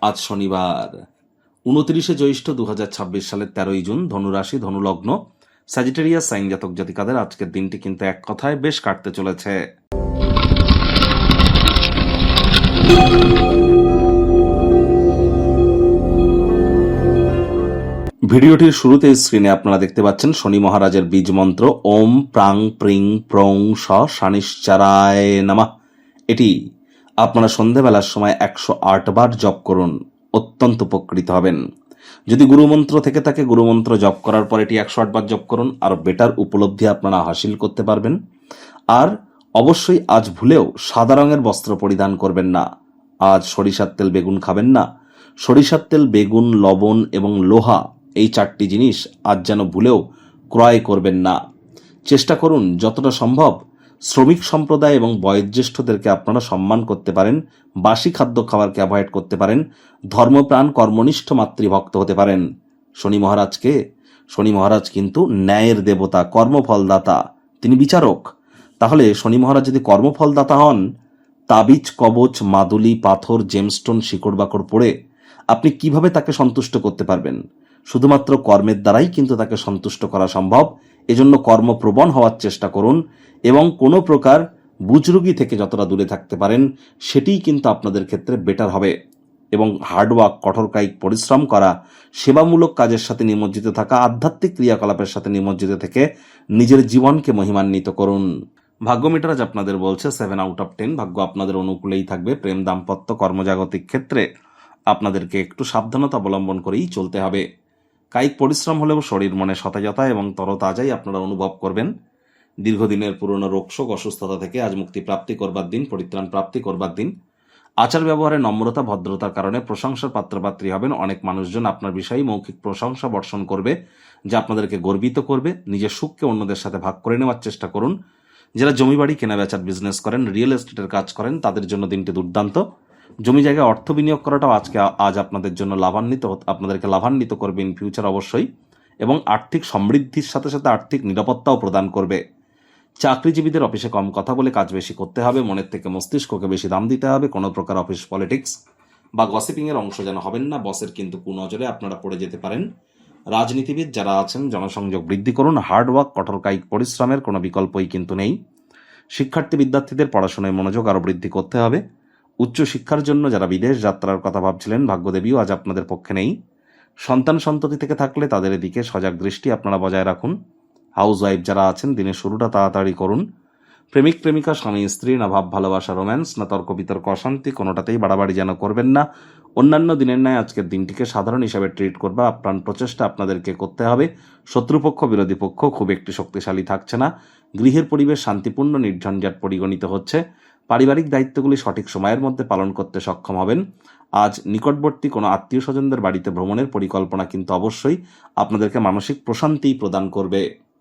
আজ শনিবার 29শে জ্যৈষ্ঠ 2026 সালের 13ই জুন, ধনুরাশি, ধনুলগ্ন, স্যাজিটেরিয়াস সাইন জাতক জাতিকাদের আজকের দিনটি কিন্তু এক কথায় বেশ কাটতে চলেছে। ভিডিওটির শুরুতে স্ক্রিনে আপনারা দেখতে পাচ্ছেন শনি মহারাজের বীজ মন্ত্র ওম প্রাং প্রিং প্রং স শানিশ্চারায় নমঃ। এটি আপনারা সন্ধেবেলার সময় 108 বার জপ করুন, অত্যন্ত উপকৃত হবেন। যদি গুরুমন্ত্র থেকে থাকে, গুরুমন্ত্র জপ করার পর এটি 108 বার জপ করুন, আরো বেটার উপলব্ধি আপনারা হাসিল করতে পারবেন। আর অবশ্যই আজ ভুলেও সাদা রঙের বস্ত্র পরিধান করবেন না। আজ সরিষার তেল, বেগুন খাবেন না। সরিষার তেল, বেগুন, লবণ এবং লোহা, এই 4টি জিনিস আজ যেন ভুলেও ক্রয় করবেন না। চেষ্টা করুন যতটা সম্ভব শ্রমিক সম্প্রদায় এবং বয়োজ্যেষ্ঠদেরকে আপনারা সম্মান করতে পারেন, বাসি খাদ্য খাবারকে অ্যাভয়েড করতে পারেন, ধর্মপ্রাণ কর্মনিষ্ঠ মাতৃভক্ত হতে পারেন। শনি মহারাজ কিন্তু ন্যায়ের দেবতা, কর্মফলদাতা, তিনি বিচারক। তাহলে শনি মহারাজ যদি কর্মফলদাতা হন, তাবিজ, কবচ, মাদুলি, পাথর, জেমস্টোন, শিকড় বাকড় পড়ে আপনি কিভাবে তাকে সন্তুষ্ট করতে পারবেন? শুধুমাত্র কর্মের দ্বারাই কিন্তু তাকে সন্তুষ্ট করা সম্ভব। এজন্য কর্মপ্রবণ হওয়ার চেষ্টা করুন এবং কোনো প্রকার বুজরুগি থেকে যতটা দূরে থাকতে পারেন সেটিই কিন্তু আপনাদের ক্ষেত্রে বেটার হবে। এবং হার্ডওয়ার্ক, কঠোর কায়িক পরিশ্রম করা, সেবামূলক কাজের সাথে নিমজ্জিত থাকা, আধ্যাত্মিক ক্রিয়াকলাপের সাথে নিমজ্জিত থেকে নিজের জীবনকে মহিমান্বিত করুন। ভাগ্য মিটার আজ আপনাদের বলছে 7 আউট অফ 10। ভাগ্য আপনাদের অনুকূলেই থাকবে। প্রেম, দাম্পত্য, কর্মজাগতিক ক্ষেত্রে আপনাদেরকে একটু সাবধানতা অবলম্বন করেই চলতে হবে। কায়িক পরিশ্রম হলেও শরীর মনে সতেজতা এবং তরতাজাই আপনারা অনুভব করবেন। দীর্ঘদিনের পুরনো রোগশোক, অসুস্থতা থেকে আজ মুক্তি প্রাপ্তি করবার দিন, পরিত্রাণ প্রাপ্তি করবার দিন। আচার ব্যবহারে নম্রতা, ভদ্রতার কারণে প্রশংসার পাত্রপাত্রী হবেন। অনেক মানুষজন আপনার বিষয়ে মৌখিক প্রশংসা বর্ষণ করবে, যা আপনাদেরকে গর্বিত করবে। নিজের সুখকে অন্যদের সাথে ভাগ করে নেওয়ার চেষ্টা করুন। যারা জমি বাড়ি কেনা বেচার বিজনেস করেন, রিয়েল এস্টেটের কাজ করেন, তাদের জন্য দিনটি দুর্দান্ত। জমি জায়গায় অর্থ বিনিয়োগ করাটাও আজ আপনাদের জন্য আপনাদেরকে লাভান্বিত করবে ইন ফিউচার অবশ্যই, এবং আর্থিক সমৃদ্ধির সাথে সাথে আর্থিক নিরাপত্তাও প্রদান করবে। চাকরিজীবীদের অফিসে কম কথা বলে কাজ বেশি করতে হবে, মনের থেকে মস্তিষ্ককে বেশি দাম দিতে হবে। কোনো প্রকার অফিস পলিটিক্স বা গসিপিং এর অংশ যেন হবেন না। বসের কিন্তু কুনজরে আপনারা পড়ে যেতে পারেন। রাজনীতিবিদ যারা আছেন, জনসংযোগ বৃদ্ধি করুন। হার্ডওয়ার্ক, কঠোর কায়িক পরিশ্রমের কোনো বিকল্পই কিন্তু নেই। শিক্ষার্থী বিদ্যার্থীদের পড়াশোনায় মনোযোগ আরও বৃদ্ধি করতে হবে। উচ্চশিক্ষার জন্য যারা বিদেশ যাত্রার কথা ভাবছিলেন, ভাগ্যদেবীও আজ আপনাদের পক্ষে নেই। সন্তান সন্ততি থেকে থাকলে তাদের দিকে সজাগ দৃষ্টি আপনারা বজায় রাখুন। হাউস ওয়াইফ যারা আছেন, দিনের শুরুটা তাড়াতাড়ি করুন। প্রেমিক প্রেমিকা, স্বামী স্ত্রী, না ভাব ভালোবাসা, রোম্যান্স, না তর্ক বিতর্ক, অশান্তি, কোনোটাতেই বাড়াবাড়ি যেন করবেন না। অন্যান্য দিনের ন্যায় আজকের দিনটিকে সাধারণ হিসাবে ট্রিট করবা আপ্রাণ প্রচেষ্টা আপনাদেরকে করতে হবে। শত্রুপক্ষ, বিরোধী পক্ষ খুব একটি শক্তিশালী থাকছে না। গৃহের পরিবেশ শান্তিপূর্ণ, নির্ঝঞ্ঝাট পরিগণিত হচ্ছে। পারিবারিক দায়িত্বগুলি সঠিক সময়ের মধ্যে পালন করতে সক্ষম হবেন। আজ নিকটবর্তী কোনো আত্মীয় স্বজনদের বাড়িতে ভ্রমণের পরিকল্পনা কিন্তু অবশ্যই আপনাদেরকে মানসিক প্রশান্তি প্রদান করবে।